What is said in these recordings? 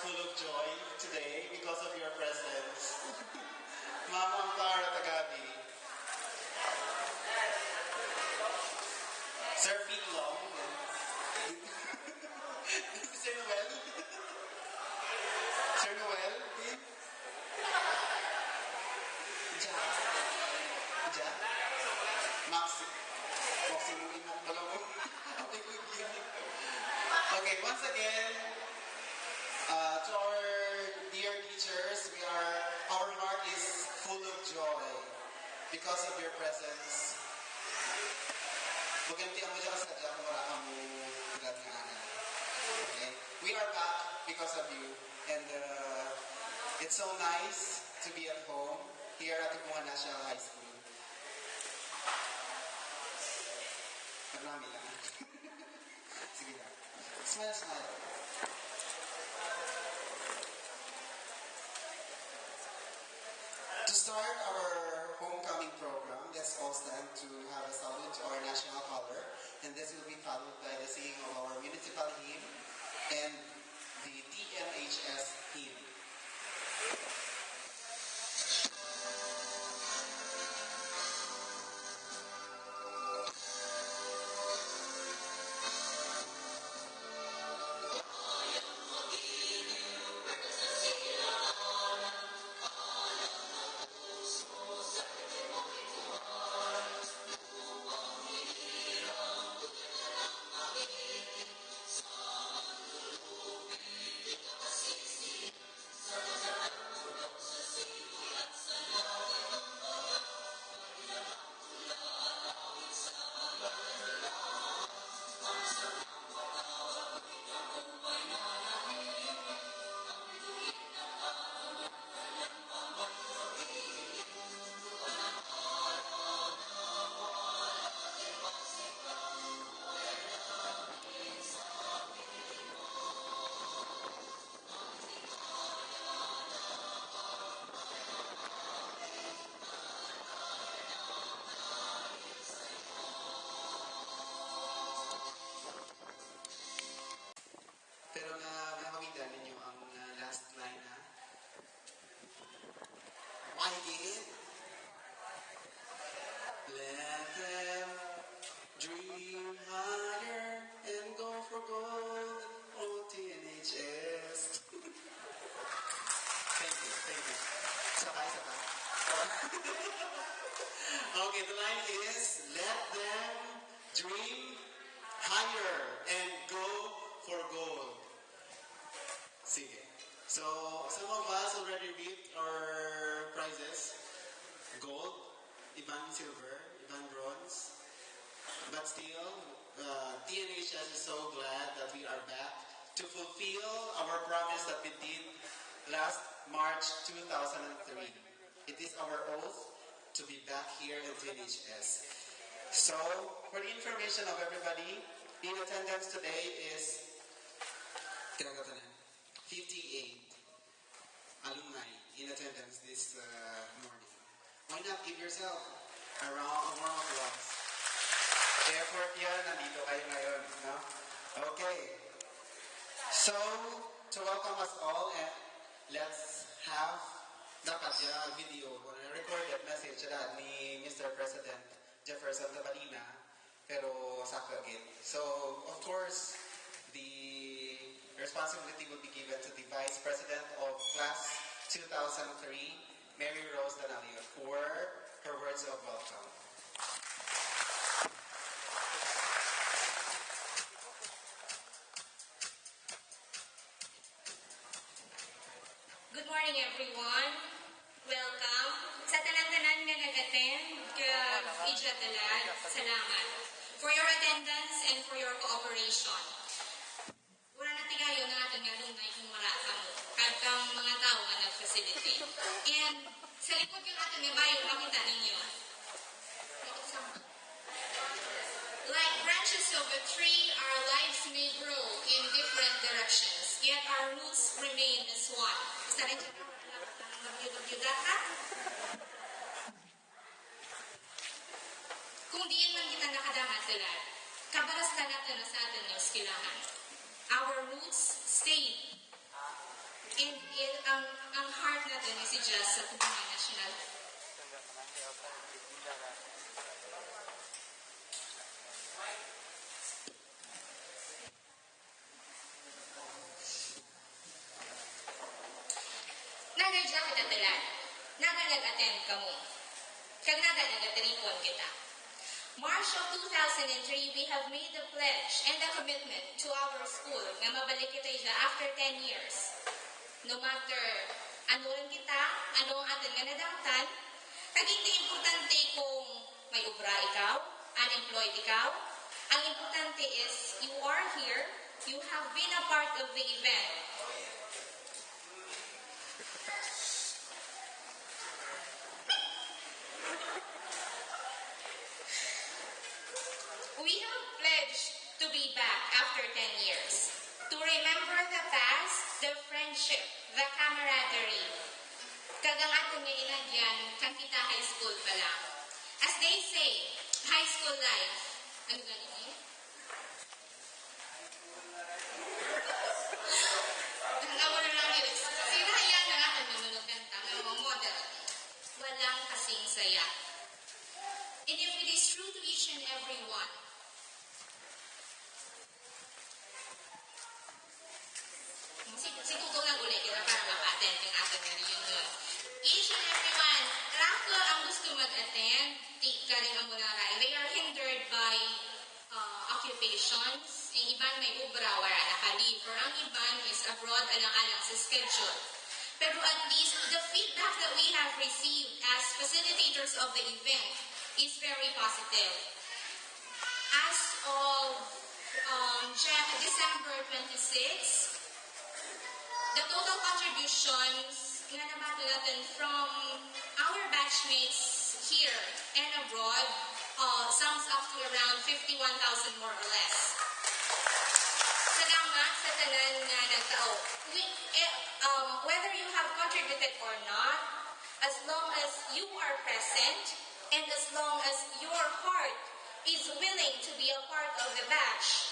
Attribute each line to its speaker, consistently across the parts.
Speaker 1: full of joy today because of your presence. Mama Amparo Tagabi. Sir Pete Long. Sir Noel. Sir Noel. Ja. Ja. Maxi. Maxi mo ina. Baga mo. Okay, once again, to our dear teachers, our heart is full of joy because of your presence. Maganti ang mga sa dyan, wala kang agad nga ana. Okay? We are back because of you, and it's so nice to be at home here at Tugpungan National High School. Marami lang. Sige lang. Smile, smile. To start our homecoming program, let's all stand to have a salute to our national color, and this will be followed by the singing of our municipal hymn and the TNHS hymn. Pero nahawigan ninyo ang last line, ha? I did. Let them dream higher and go for gold. Oh, TNHS. Thank you. Sabay. Okay, the line is, let them dream higher and go for gold. Sige. So, some of us already reaped our prizes. Gold, ibang silver, ibang bronze. But still, TNHS is so glad that we are back to fulfill our promise that we did last March 2003. It is our oath to be back here in TNHS. So, for the information of everybody, in attendance today is 58 alumni in attendance this morning. Why not give yourself a warm applause? Effort yan, nandito kayo ngayon, no? Okay. So, to welcome us all, and let's have dapat yung video or recorded message na ni Mr. President Jefferson Tabalina, pero sakto again. So, of course, the responsibility will be given to the Vice President of Class 2003, Mary Rose Danalio, for her words of welcome.
Speaker 2: Good morning, everyone. Welcome. Sa tanan-tanan nga nag-attend, Ijla Talad, salamat for your attendance and for your cooperation. Wala na tigayo na natin nga lunay kung maraka mo, kahit kang mga tao nga nag-facilitate. And sa likod yung ating nga bayo, makita ninyo. Like branches of a tree, our lives may grow in different directions, yet our roots remain as one. Sa rin siya mag-yugat ha? Kung diin man kita nakadamat sila, kabalas ka natin na sa atin yung skilahan. Our roots stayed And ang heart natin ay si Jazz sa Tubungan National. Nagadya kita talan. Nag-attend ka mo. Kag nag-atripon kita. March of 2003, we have made the pledge and the commitment to our school na mabalik kita ila after 10 years. No matter ano rin kita, ano ang atin nga nadangtan, kag hindi importante kung may ubra ikaw, unemployed ikaw. Ang importante is you are here, you have been a part of the event. We have pledged to be back after 10 years, to remember the past, the friendship, the camaraderie. Kagang ato nga ilagyan, kang kita high school pa lang. As they say, high school life, ano ganun eh? Nagawa na lang yun. Sinahayaan na natin nunod kanta, ng mga model. Walang kasing saya. And if it is true to each and every one, siguro na ulit kita para maka-attend yung ating reunion. Each and everyone, rako ang gusto mag-attend, ka rin ang muna rin. They are hindered by occupations. Ang iban may ubra, wala naka-leave. Or ang iban is abroad, alang-alang sa schedule. Pero at least, the feedback that we have received as facilitators of the event is very positive. As of December 26, the total contributions nga nabato natin from our batchmates here and abroad sums up to around 51,000 more or less. Salamat sa tanan nga nagtao. Whether you have contributed or not, as long as you are present and as long as your heart is willing to be a part of the batch,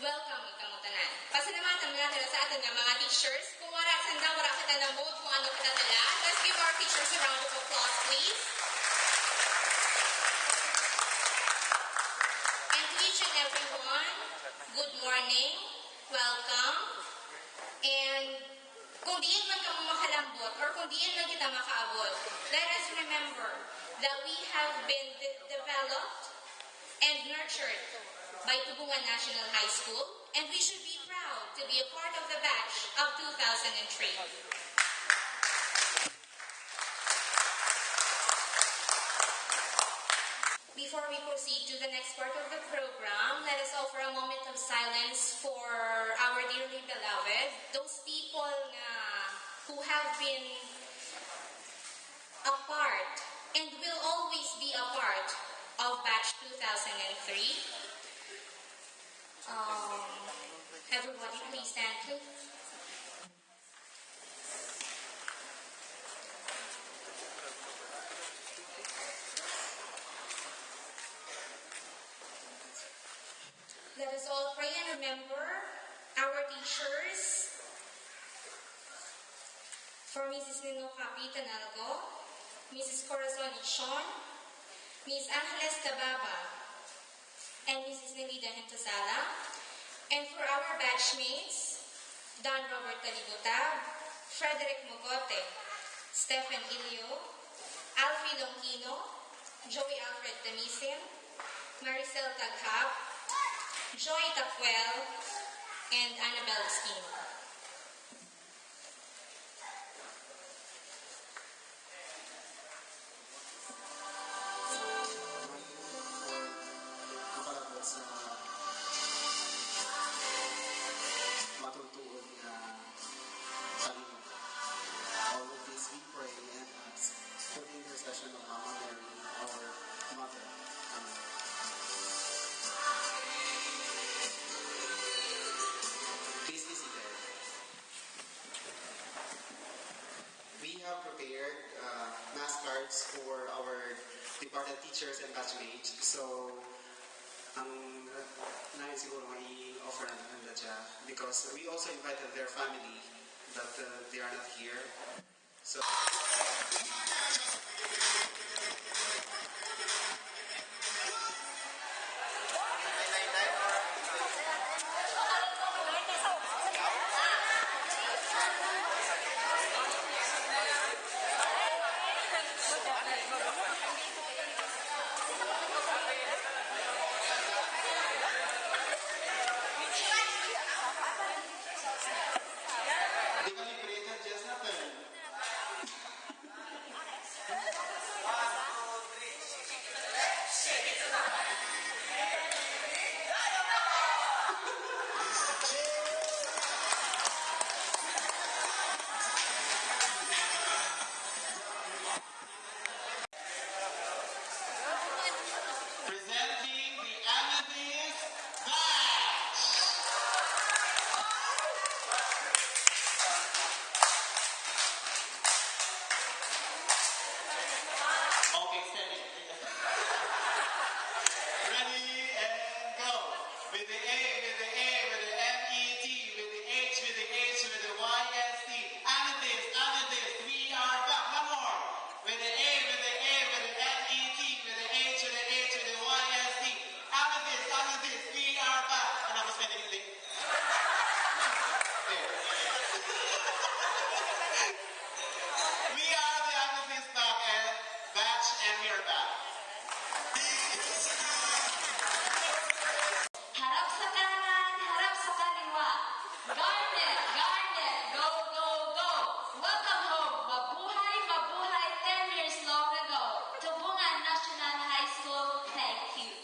Speaker 2: welcome ikaw tanan. Pasalamatan mo natin sa atin ng mga teachers. Kung wala sanda, wala kita na mood kung ano kita nila. Let's give our teachers a round of applause, please. And to each and everyone, good morning, welcome. And kung diin man ka mo makalambot or kung diin man kita makaabot, let us remember that we have been developed and nurtured by Tubungan National High School, and we should be proud to be a part of the batch of 2003. Before we proceed to the next part of the program, let us offer a moment of silence for our dearly beloved, those people who have been a part and will always be a part of batch 2003. Everybody please stand, please. Let us all pray and remember our teachers. For Mrs. Nino Capita Nalgo, Mrs. Corazon Ichon, Ms. Angeles Tababa, and Mrs. Nelida Hentosala, and for our batchmates, Don Robert Talibutab, Frederick Mogote, Stephen Ilio, Alfie Longino, Joey Alfred Tamisim, Maricel Taghab, Joy Takwel, and Annabelle Espino.
Speaker 1: For our departed teachers and batchmates. So, ang namin siguro may offer na Sadya, because we also invited their family, but they are not here. So. Di ba liberated just natin? Presenting the Amethyst Badge! Okay, steady. Ready and go. With the A, with the A, with the M-E-T, with the H, with the H, with the Y-S-T. Amethyst, amethyst, we are back. One more. With the A, with the A, with the M-E-T, with the H, with the H, with the Y-S-T. Amethyst, amethyst, we are back. Ano mas pwede nili? There. We are the Amethyst back and batch, and we are back.
Speaker 2: Harap sa kanan, harap sa kaliwa. Garnet, Garnet, go, go, go. Welcome home. Mabuhay, mabuhay 10 years long ago. Tubungan National High School, thank you.